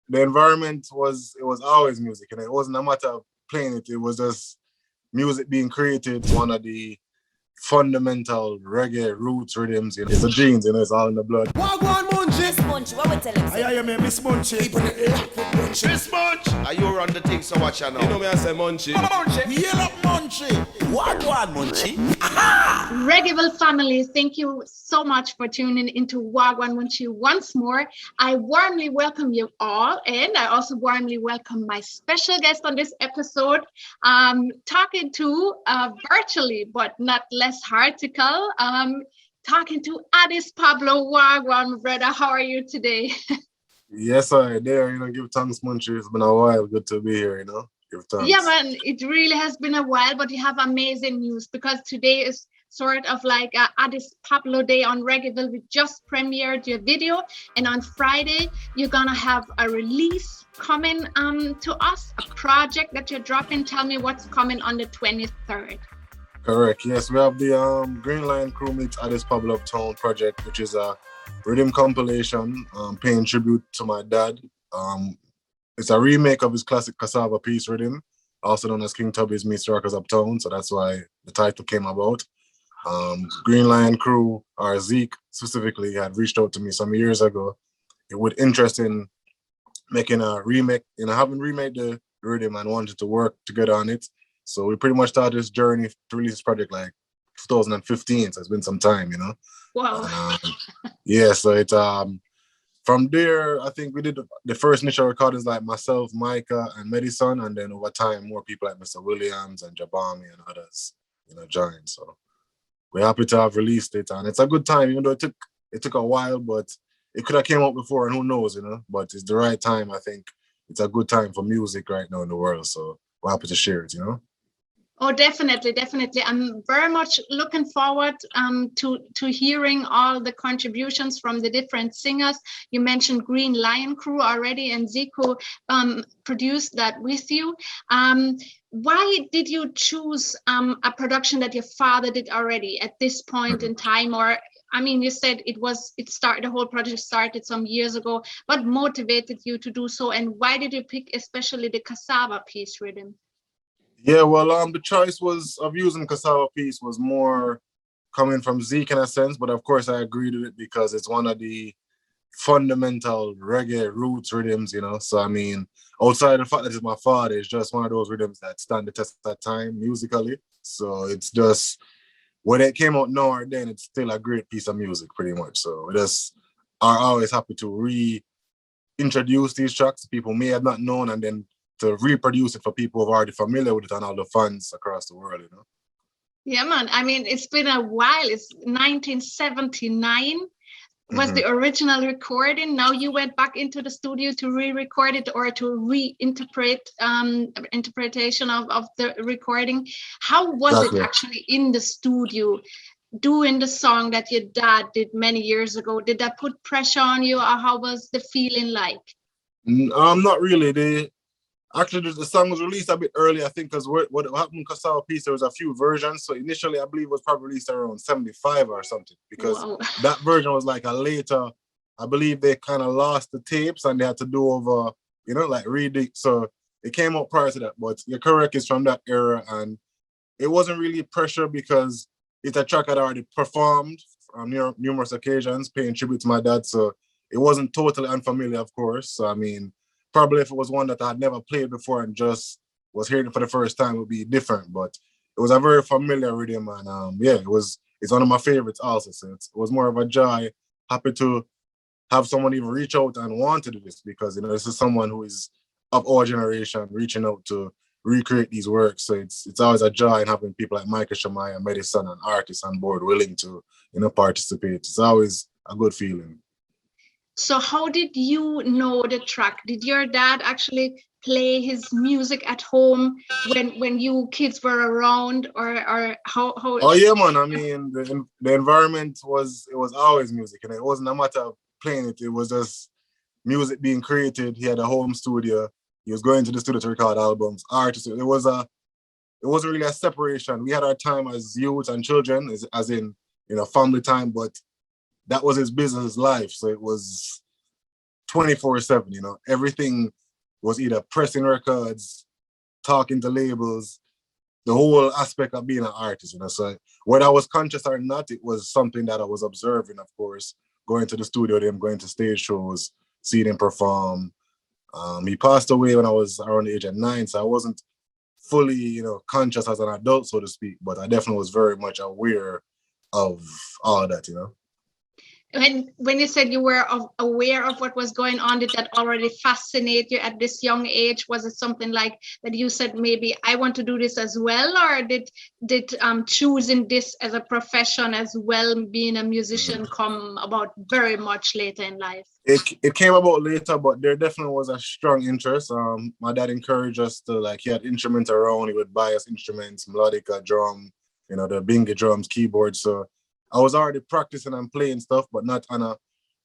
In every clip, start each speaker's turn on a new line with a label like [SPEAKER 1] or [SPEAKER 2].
[SPEAKER 1] the environment was, it was always music, and it wasn't a matter of playing it. It was just music being created. It's one of the fundamental reggae roots rhythms. You know, it's the genes, you know, it's all in the blood.
[SPEAKER 2] Wha Gwaan Munchy.
[SPEAKER 3] Miss Munchy, what we tell him?
[SPEAKER 2] I hear me, Miss Munchy. Keeping it locked with Munchy.
[SPEAKER 4] Miss Munch, are you run the thing so watch you know?
[SPEAKER 5] You know me I say Munchy.
[SPEAKER 2] Yell up Munchy.
[SPEAKER 5] Wha Gwaan Munchy.
[SPEAKER 6] Reggaeville family, thank you so much for tuning into Wha Gwaan Munchy once more. I warmly welcome you all, and I also warmly welcome my special guest on this episode, talking to virtually, but not less hardticle, talking to Addis Pablo Wha Gwaan, my brother. How are you today?
[SPEAKER 1] Yes, I there. You know, give thanks, Munchy. It's been a while. Good to be here. You know, give thanks.
[SPEAKER 6] Yeah, man, it really has been a while, but you have amazing news because today is sort of like Addis Pablo Day on Reggaeville. We just premiered your video, and on Friday you're gonna have a release coming to us, a project that you're dropping. Tell me what's coming on the 23rd.
[SPEAKER 1] Correct. Yes, we have the Green Lion Crew meets Addis Pablo Uptown project, which is a rhythm compilation paying tribute to my dad. It's a remake of his classic Cassava Piece rhythm, also known as King Tubby's Meets Rockers Uptown. So that's why the title came about. Green Lion Crew, or Zeke specifically, had reached out to me some years ago with interest in making a remake. You know, having remade the rhythm and wanted to work together on it. So we pretty much started this journey to release this project like 2015. So it's been some time, you know.
[SPEAKER 6] Wow.
[SPEAKER 1] Yeah, so it from there, I think we did the first initial recordings like myself, Micah, and Medison, and then over time more people like Mr. Williams and Jabami and others, you know, joined. So we're happy to have released it, and it's a good time, even though it took a while, but it could have came out before, and who knows, you know. But it's the right time. I think it's a good time for music right now in the world. So we're happy to share it, you know.
[SPEAKER 6] Oh, definitely, definitely. I'm very much looking forward to hearing all the contributions from the different singers. You mentioned Green Lion Crew already, and Zico produced that with you. Why did you choose a production that your father did already at this point in time? Or, I mean, you said the whole project started some years ago. What motivated you to do so, and why did you pick especially the Cassava Piece rhythm?
[SPEAKER 1] Yeah, well, the choice of using Cassava Piece was more coming from Zeke in a sense, but of course I agreed with it because it's one of the fundamental reggae roots rhythms, you know. So I mean, outside the fact that it's my father, it's just one of those rhythms that stand the test of time musically. So it's just, when it came out now or then, it's still a great piece of music pretty much. So we just are always happy to reintroduce these tracks to people may have not known, and then to reproduce it for people who are already familiar with it and all the fans across the world, you know?
[SPEAKER 6] Yeah, man. I mean, it's been a while. It's 1979 was the original recording. Now you went back into the studio to re-record it or to reinterpret interpretation of the recording. How was it actually in the studio doing the song that your dad did many years ago? Did that put pressure on you, or how was the feeling like?
[SPEAKER 1] Not really. Actually, the song was released a bit early, I think, because what happened with Cassava Piece, there was a few versions. So initially, I believe it was probably released around 75 or something, because that version was like a later, I believe they kind of lost the tapes and they had to do over, you know, like read it. So it came out prior to that, but you're correct, it's from that era. And it wasn't really pressure because it's a track I'd already performed on numerous occasions, paying tribute to my dad. So it wasn't totally unfamiliar, of course. So, I mean, probably if it was one that I had never played before and just was hearing it for the first time, it would be different. But it was a very familiar rhythm, and yeah, it's one of my favorites also. So it was more of a joy, happy to have someone even reach out and want to do this, because, you know, this is someone who is of our generation reaching out to recreate these works. So it's always a joy in having people like Michael Shamaya, Medicine, and artists on board willing to, you know, participate. It's always a good feeling.
[SPEAKER 6] So how did you know the track? Did your dad actually play his music at home when you kids were around, or how?
[SPEAKER 1] Oh yeah, man. I mean, the environment was always music, and it wasn't a matter of playing it. It was just music being created. He had a home studio. He was going to the studio to record albums, artists. It wasn't really a separation. We had our time as youth and children, as in, you know, family time, but that was his business, his life. So it was 24/7, you know. Everything was either pressing records, talking to labels, the whole aspect of being an artist, you know. So whether I was conscious or not, it was something that I was observing, of course, going to the studio, them going to stage shows, seeing him perform. He passed away when I was around the age of 9, so I wasn't fully, you know, conscious as an adult, so to speak, but I definitely was very much aware of all that, you know.
[SPEAKER 6] When you said you were aware of what was going on, did that already fascinate you at this young age? Was it something like that you said, maybe I want to do this as well, or did choosing this as a profession as well, being a musician, come about very much later in life?
[SPEAKER 1] It came about later, but there definitely was a strong interest. My dad encouraged us to, like, he had instruments around, he would buy us instruments, melodica, drum, you know, the bingy drums, keyboards. So I was already practicing and playing stuff, but not on a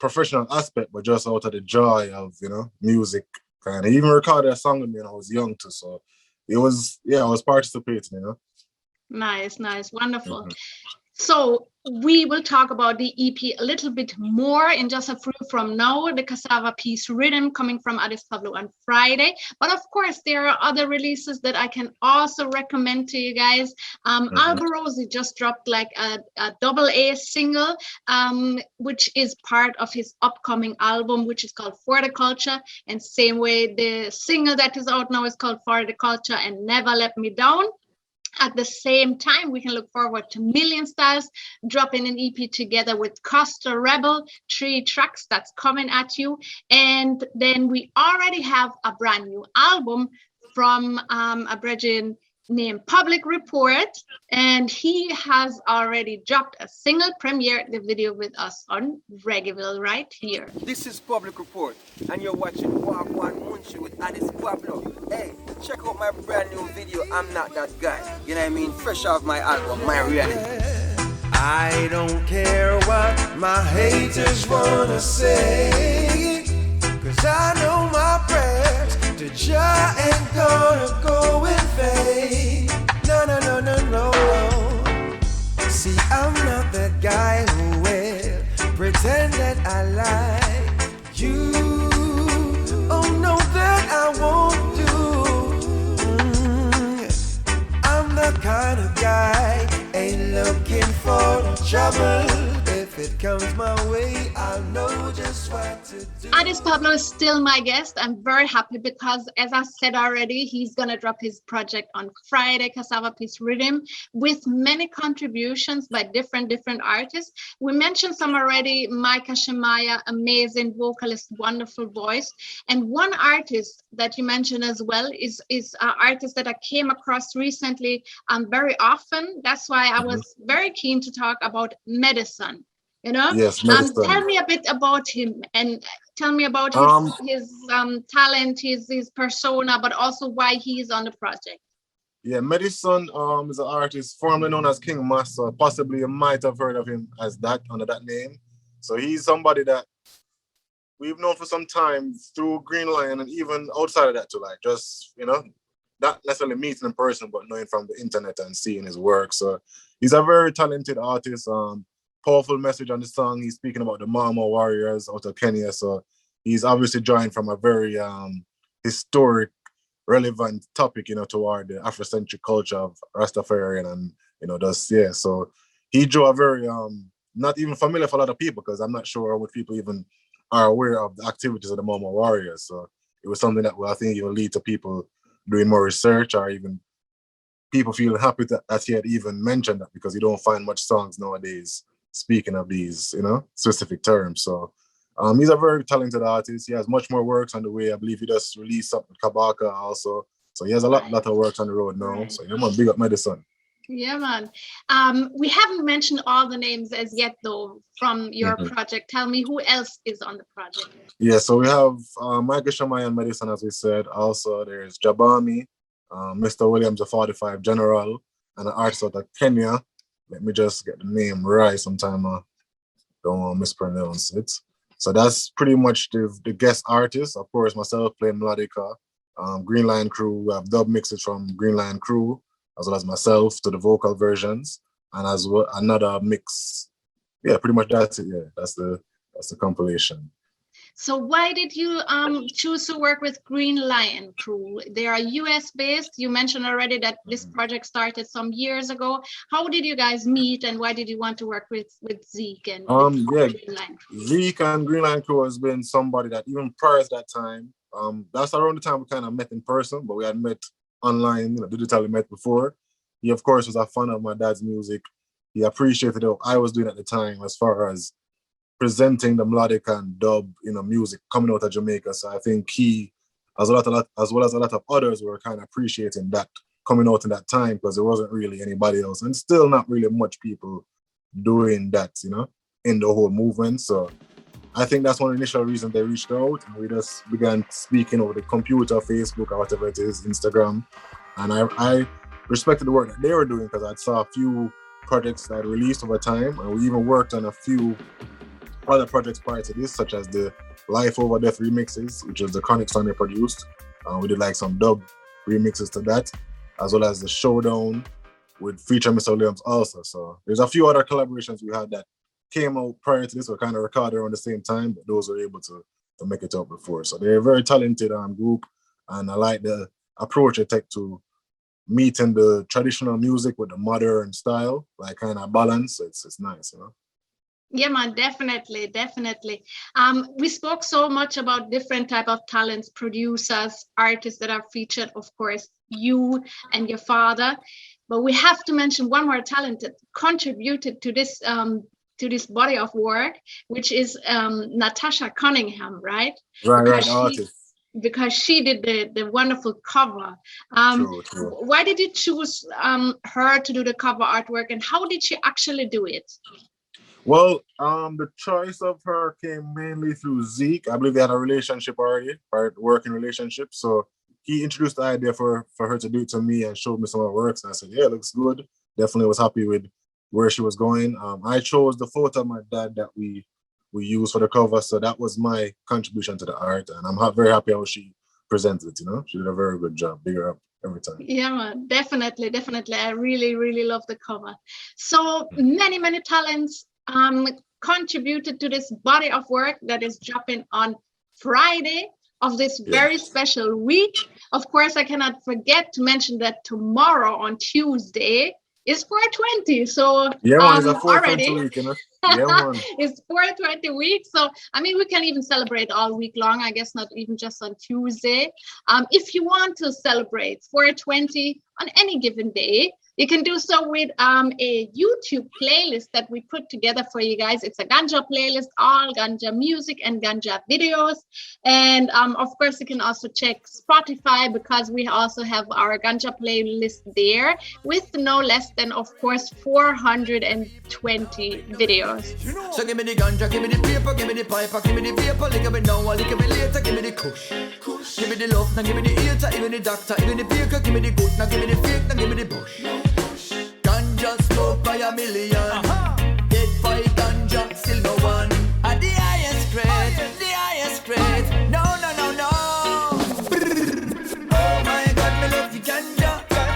[SPEAKER 1] professional aspect, but just out of the joy of, you know, music. And I even recorded a song with me when I was young too. So it was, yeah, I was participating, you know.
[SPEAKER 6] Nice, wonderful. So we will talk about the EP a little bit more in just a few from now, the Cassava Piece Rhythm coming from Addis Pablo on Friday. But of course, there are other releases that I can also recommend to you guys. Alborosie just dropped like a AA single, which is part of his upcoming album, which is called For the Culture. And same way, the single that is out now is called For the Culture and Never Let Me Down. At the same time, we can look forward to Million Styles dropping an EP together with Costa Rebel, 3 tracks that's coming at you. And then we already have a brand new album from a brethren named Public Report, and he has already dropped a single premiere, the video with us on Reggaeville right here.
[SPEAKER 3] This is Public Report, and you're watching Wha Gwaan Munchy with Addis Pablo. Hey, check out my brand new video, I'm Not That Guy. You know what I mean? Fresh off my album, My Reality.
[SPEAKER 2] I don't care what my haters wanna say, 'cause I know my prayers to Jah ain't gonna go in vain. No, no, no, no, no. See, I'm not that guy who will pretend that I like you. Oh no, that I won't do. I'm the kind of guy ain't looking for the trouble. If it comes my way, I'll know just what to do.
[SPEAKER 6] Addis Pablo is still my guest. I'm very happy because, as I said already, he's going to drop his project on Friday, Cassava Piece Rhythm, with many contributions by different artists. We mentioned some already, Micah Shemaiah, amazing vocalist, wonderful voice. And one artist that you mentioned as well is an artist that I came across recently very often. That's why I was very keen to talk about Medicine. You know,
[SPEAKER 1] yes, Medicine.
[SPEAKER 6] Tell me a bit about him and tell me about his talent, his persona, but also why he is on the project.
[SPEAKER 1] Yeah, Medicine is an artist formerly known as King Master. Possibly you might have heard of him as that, under that name. So he's somebody that we've known for some time through Green Lion, and even outside of that too, like just, you know, not necessarily meeting in person, but knowing from the internet and seeing his work. So he's a very talented artist. Powerful message on the song. He's speaking about the Mama warriors out of Kenya. So he's obviously drawing from a very historic, relevant topic, you know, toward the Afrocentric culture of Rastafarian, and, you know, just, yeah. So he drew a very, not even familiar for a lot of people, because I'm not sure what people even are aware of the activities of the Mama warriors. So it was something that, well, I think it will lead to people doing more research, or even people feeling happy that he had even mentioned that, because you don't find much songs nowadays speaking of these, you know, specific terms. So he's a very talented artist. He has much more works on the way. I believe he just released something with Kabaka also. So he has a lot of works on the road now. So yeah, man, big up Medicine.
[SPEAKER 6] Yeah, man. We haven't mentioned all the names as yet, though, from your project. Tell me who else is on the project.
[SPEAKER 1] Yeah, so we have Michael Shamai and Medicine, as we said. Also, there's Jabami, Mr. Williams, the 45 General, and an artist out of Kenya. Let me just get the name right. Sometime I don't want to mispronounce it. So that's pretty much the guest artist. Of course, myself playing melodica. Green Lion Crew, we have dub mixes from Green Lion Crew, as well as myself to the vocal versions, and as well another mix. Yeah, pretty much that's it. Yeah, that's the compilation.
[SPEAKER 6] So why did you choose to work with Green Lion Crew? They are US based. You mentioned already that this project started some years ago. How did you guys meet, and why did you want to work with Zeke and
[SPEAKER 1] yeah,
[SPEAKER 6] Green Lion Crew?
[SPEAKER 1] Zeke and Green Line Crew has been somebody that even prior to that time, that's around the time we kind of met in person, but we had met online, digitally met before. He of course was a fan of my dad's music. He appreciated what I was doing at the time as far as presenting the melodic and dub, music coming out of Jamaica. So I think he, as well as a lot of others, were kind of appreciating that coming out in that time, because there wasn't really anybody else, and still not really much people doing that, in the whole movement. So I think that's one of the initial reasons they reached out, and we just began speaking over the computer, Facebook, or whatever it is, Instagram. And I respected the work that they were doing, because I saw a few projects that released over time, and we even worked on a few other projects prior to this, such as the Life Over Death remixes, which was the Chronic song they produced. We did like some dub remixes to that, as well as the Showdown with feature Mr. Williams also. So there's a few other collaborations we had that came out prior to this, were kind of recorded around the same time, but those were able to make it out before. So they're a very talented group, and I like the approach they take to meeting the traditional music with the modern style, like kind of balance. It's nice,
[SPEAKER 6] Yeah, man, definitely. We spoke so much about different type of talents, producers, artists that are featured, of course, you and your father. But we have to mention one more talent that contributed to this body of work, which is Natasha Cunningham, right?
[SPEAKER 1] Right, artist.
[SPEAKER 6] Because she did the wonderful cover.
[SPEAKER 1] True.
[SPEAKER 6] Why did you choose her to do the cover artwork, and how did she actually do it?
[SPEAKER 1] Well, the choice of her came mainly through Zeke. I believe they had a relationship already, right? Working relationship. So he introduced the idea for her to do it to me and showed me some of her works. And I said, yeah, it looks good. Definitely was happy with where she was going. I chose the photo of my dad that we used for the cover. So that was my contribution to the art. And I'm very happy how she presented it, She did a very good job. Big her up every time.
[SPEAKER 6] Yeah, man, definitely. I really, really love the cover. So many talents contributed to this body of work that is dropping on Friday of this very special week. Of course, I cannot forget to mention that tomorrow on Tuesday is 420. So
[SPEAKER 1] it's a 420
[SPEAKER 6] already
[SPEAKER 1] week, Yeah,
[SPEAKER 6] it's 420 week. So I mean, we can even celebrate all week long. I guess not even just on Tuesday. If you want to celebrate 420 on any given day, you can do so with a YouTube playlist that we put together for you guys. It's a ganja playlist, all ganja music and ganja videos. And of course, you can also check Spotify, because we also have our ganja playlist there with no less than, of course, 420 videos.
[SPEAKER 2] So give me the ganja, give me the paper, give me the piper, give me the paper, lick me now, lick me later, give me the kush. Give me the love, now give me the eater, give me the doctor, give me the baker, give me the good, now give me the fake, now give me the bush. Ganja smoke by a million. Dead by ganja, still no one. At the highest grade, No. Oh my God, me love the ganja.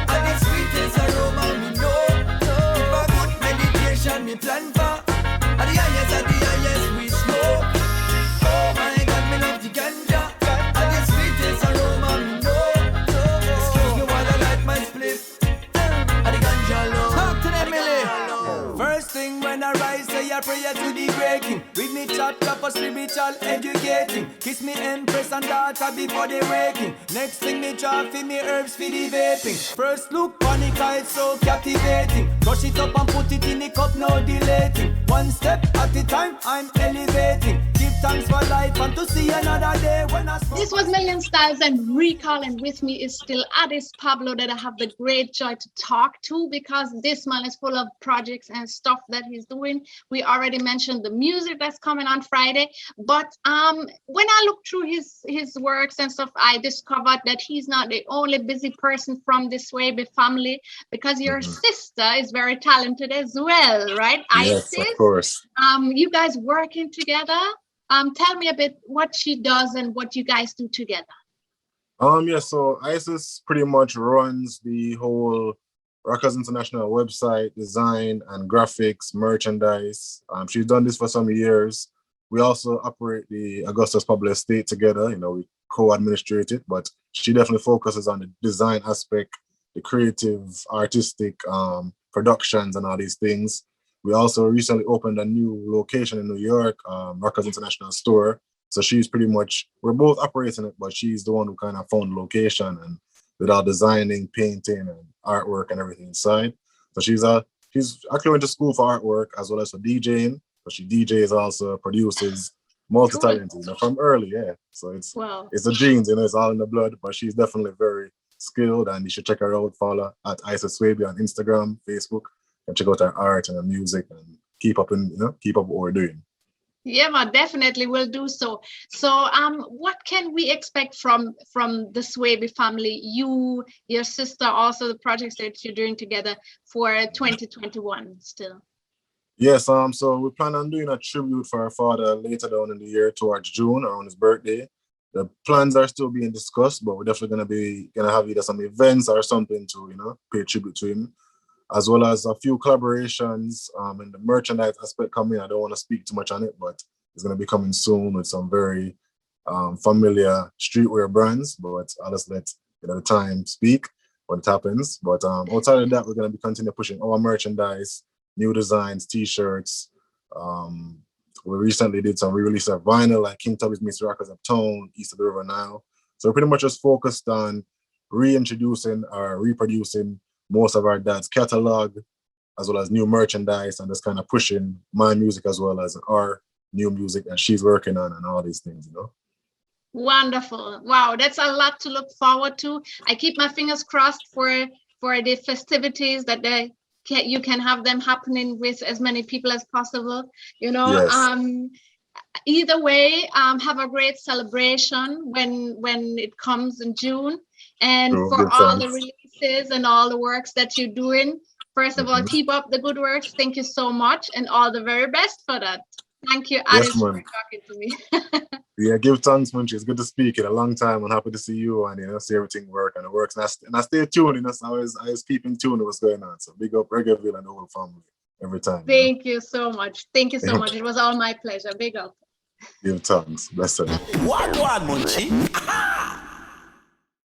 [SPEAKER 2] And the sweetest aroma, me know. If a good meditation, me plan for. At the highest we smoke. Oh my God, me love the ganja. And the sweetest aroma, me know. Excuse me while I light my spliff. Talk to them, Millie. First thing when I rise, say a prayer to the great king. With me chat up for spiritual educating. Kiss me empress and daughter before they waking. Next thing me draw for me herbs for the vaping. First look panic, it's so captivating. Crush it up and put it in the cup, no delating. One step at a time, I'm elevating. Give thanks for life and to see another day when I smoke.
[SPEAKER 6] This was Million Styles and Recall, and with me is still Addis Pablo, that I have the great joy to talk to, because this man is full of projects and stuff that he's doing. We already mentioned the music that's coming on Friday, but when I looked through his works and stuff, I discovered that he's not the only busy person from this Wavy family, because your sister is very talented as well, right?
[SPEAKER 1] Yes,
[SPEAKER 6] Isis,
[SPEAKER 1] of course.
[SPEAKER 6] you guys working together. Tell me a bit what she does and what you guys do together.
[SPEAKER 1] So Isis pretty much runs the whole Rockers International website, design and graphics, merchandise. She's done this for some years. We also operate the Augustus Pablo estate together. You know, we co-administrate it, but she definitely focuses on the design aspect, the creative, artistic productions and all these things. We also recently opened a new location in New York, Rockers International Store. So she's pretty much, we're both operating it, but she's the one who kind of found the location and with all designing, painting, and artwork and everything inside. So she's actually went to school for artwork as well as for DJing. But she DJs also, produces, multi-talented, you know, from early, yeah. So it's the genes, you know, it's all in the blood. But she's definitely very skilled, and you should check her out. Follow at Isis Swaby on Instagram, Facebook, and check out her art and her music and keep up what we're doing.
[SPEAKER 6] Yeah, man, definitely will do so. So what can we expect from the Swaby family, you, your sister, also the projects that you're doing together for 2021 still?
[SPEAKER 1] Yes, so we plan on doing a tribute for our father later down in the year towards June, around his birthday. The plans are still being discussed, but we're definitely gonna have either some events or something to, you know, pay tribute to him, as well as a few collaborations in the merchandise aspect coming. I don't want to speak too much on it, but it's going to be coming soon with some very familiar streetwear brands. But I'll just let the time speak when it happens. But outside of that, we're going to be continuing pushing our merchandise, new designs, T-shirts. We recently did some re-release of vinyl, like King Tubby's Mr. Rockers Uptown, East of the River Nile. So we're pretty much just focused on reintroducing or reproducing most of our dad's catalog, as well as new merchandise, and just kind of pushing my music as well as our new music that she's working on and all these things, you know.
[SPEAKER 6] Wonderful. Wow, that's a lot to look forward to. I keep my fingers crossed for the festivities that you can have them happening with as many people as possible, you know.
[SPEAKER 1] Yes.
[SPEAKER 6] Either way, have a great celebration when it comes in June, and for all the releases and all the works that you're doing. First of all, keep up the good works. Thank you so much, and all the very best for that. Thank you, Addis, for talking to me.
[SPEAKER 1] Yeah, give thanks, Munchy. It's good to speak in a long time. I'm happy to see you and see everything work and it works. And I stay tuned, you know, so I was keeping tuned to what's going on. So big up Reggaeville and the whole family every time.
[SPEAKER 6] Thank you so much. Thank you so much. It was all my pleasure. Big up.
[SPEAKER 1] Give thanks. Bless you.
[SPEAKER 5] Wha Gwaan Munchy.